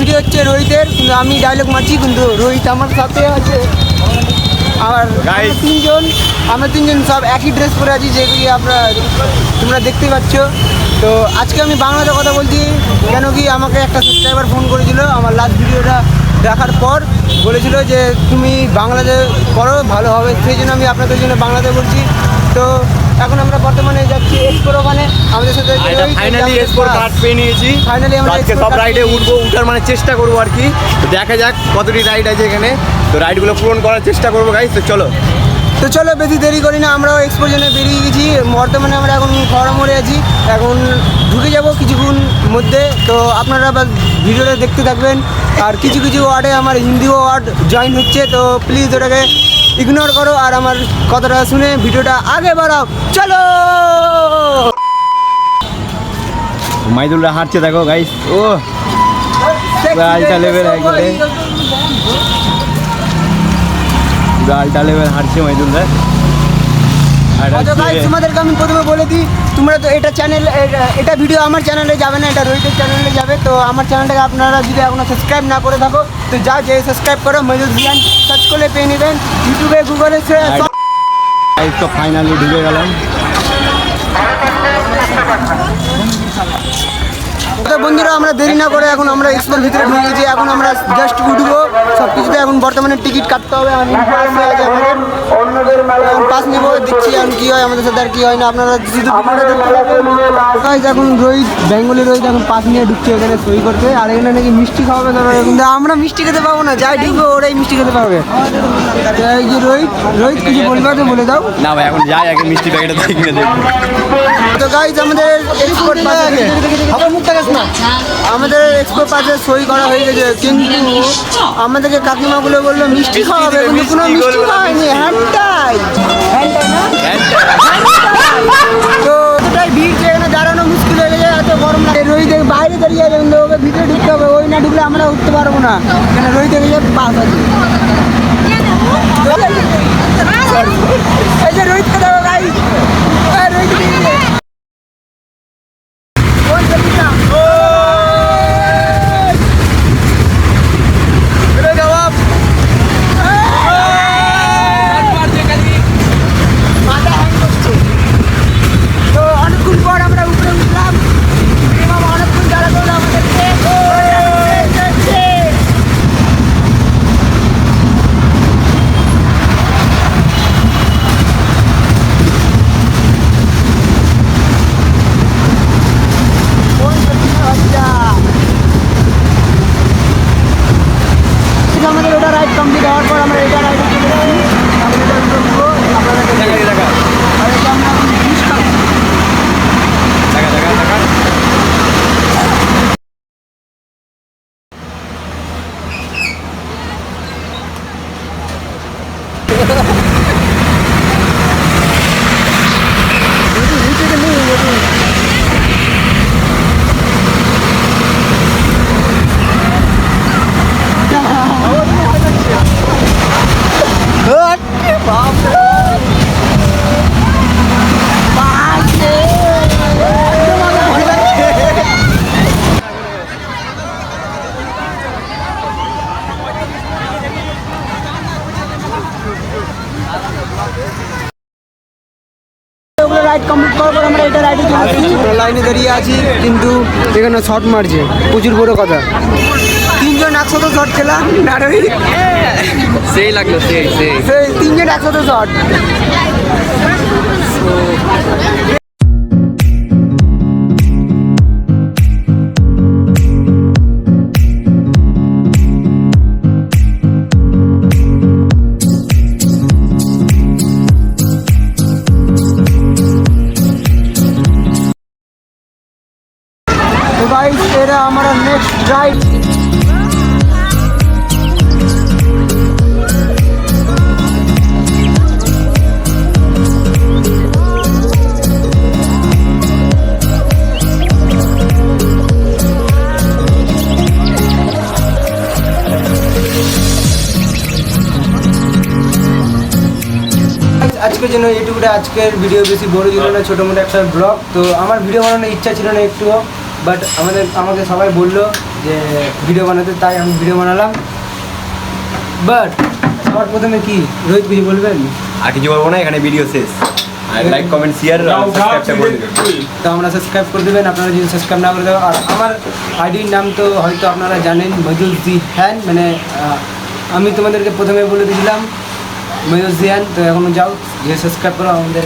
Video হচ্ছে রোহিতের, কিন্তু আমি ডায়লগ মারছি, কিন্তু রোহিত আমার সাথে আছে। আর আমরা তিনজন সব একই ড্রেস পরে আছি, যেগুলি তোমরা দেখতেই পাচ্ছ। তো আজকে আমি বাংলাতে কথা বলছি, কেন কি আমাকে একটা সাবস্ক্রাইবার ফোন করেছিল আমার লাস্ট ভিডিওটা দেখার পর, বলেছিল যে তুমি বাংলাতে করো ভালো হবে, সেই জন্য আমি আপনাদের জন্য বাংলাতে বলছি। তো এখন আমরা বর্তমানে যাচ্ছি এক্সপোর ওখানে, আমাদের সাথে ফাইনালি এক্সপোর কার্ড পেয়ে নিয়েছি। ফাইনালি আমরা আজকে সব রাইডে উঠার মানে চেষ্টা করবো আর কি। তো দেখা যাক কতটি রাইড আছে এখানে, তো রাইডগুলো পূরণ করার চেষ্টা করবো গাইস। তো চলো বেশি দেরি করি না, আমরাও এক্সপোর জন্য বেরিয়ে গেছি। বর্তমানে আমরা এখন খড়া মোড়ে আছি, এখন ঢুকে যাব কিছুক্ষণ মধ্যে। তো আপনারা ভিডিওটা দেখতে থাকবেন। আর কিছু ওয়ার্ডে আমার হিন্দিও ওয়ার্ড জয়েন হচ্ছে, তো প্লিজ ওটাকে ইগনোর করো আর আমার কথাটা শুনে ভিডিওটা আগে বাড়াও। চলো, মাইদুলরা হাঁটছে দেখো গাইস। ও গালটা লেভেল একবারে, গালটা লেভেল হাঁটছে মাইদুলরা। তোমাদেরকে আমি প্রথমে বলে দিই, তোমরা তো এটা ভিডিও আমার চ্যানেলে যাবে না, এটা রোহিতের চ্যানেলে যাবে। তো আমার চ্যানেলটাকে আপনারা যদি এখনো সাবস্ক্রাইব না করে থাকো, তো যে সাবস্ক্রাইব করো, মজুদ রিয়ান সার্চ করলে পেয়ে নেবেন, ইউটিউবে গুগলে। তো ফাইনালি ঢুকে গেলাম। তো বন্ধুরা, আমরা দেরি না করে এখন আমরা এক্সপোর ভিতরে ঢুকে গেছি। এখন আমরা জাস্ট উঠবো সব কিছুতে। এখন বর্তমানে টিকিট কাটতে হবে, আমি পাস নেবো, দেখছি এখন কী হয় আমাদের সাথে আর কী হয় না। আপনারা এখন রোহিত, বেঙ্গলি রোহিত এখন পাস নিয়ে ঢুকছে এখানে সই করতে। আর এখানে নাকি মিষ্টি খাওয়াবে, কিন্তু আমরা মিষ্টি খেতে পাবো না, যাই ঢুকবো ওরাই মিষ্টি খেতে পাবে। এই যে রোহিত কিছু বলবে তো বলে দাও না ভাই, এখন যাই আগে মিষ্টি প্যাকেটটা কিনে দেবো। তো গাইজ আমাদের এক্সপোর্ট পাসে সই করা হয়ে গেছে, কিন্তু আমাদেরকে কাকিমাগুলো বললো মিষ্টি খাওয়াবে, কিন্তু কোনো মিষ্টি খাওয়ায়নি, হ্যান্ডটাই তো এতটাই ভিড় যে এখানে দাঁড়ানো মুশকিল হয়ে গেছে, এত গরম লাগে। রোহিত বাইরে দাঁড়িয়ে আছে, কিন্তু ওকে ভিতরে ঢুকতে হবে, ওই না ঢুকলে আমরা উঠতে পারবো না, কেন রোহিত গেছে পাস আছে। এই যে রোহিতকে দেখো গাইজ, রোহিত কমপ্লিট হওয়ার পর আমরা এটা রাইডে চলে যাচ্ছি। রাইড কমপ্লিট করার পর আমরা এটা রাইডে চলে আসছি। লাইনে দাঁড়িয়ে আছি, কিন্তু এখানে শর্ট মারছে, প্রচুর বড় কথা। তিনজন একসাথে শর্ট খেলাম, সেই লাগলো, সেই তিনজন একসাথে শর্ট। तो गाइस तेरा हमारा नेक्स्ट राइड। আজকের জন্য এইটুকুটা। আজকের ভিডিও বেশি বড় ছিল না, ছোটো মোটো একটা ব্লগ। তো আমার ভিডিও বানানোর ইচ্ছা ছিল না একটুও, বাট আমাকে সবাই বললো যে ভিডিও বানাতে, তাই আমি ভিডিও বানালাম। বাট সবার প্রথমে কি রোহিত কিছু বলবেন? আর কিছু বলবো না, এখানে ভিডিও শেষ। আর লাইক কমেন্ট শেয়ার সাবস্ক্রাইবটা করে দেবেন। তো আমরা সাবস্ক্রাইব করে দেবেন, আপনারা যদি সাবস্ক্রাইব না করে দেবেন। আর আমার আইডির নাম তো হয়তো আপনারা জানেন, মজুদ জিহান, মানে আমি তোমাদেরকে প্রথমে বলে দিয়েছিলাম মজুদ জিহান। তো এখনো যাও, যে সাবস্ক্রাইব করো আমাদের।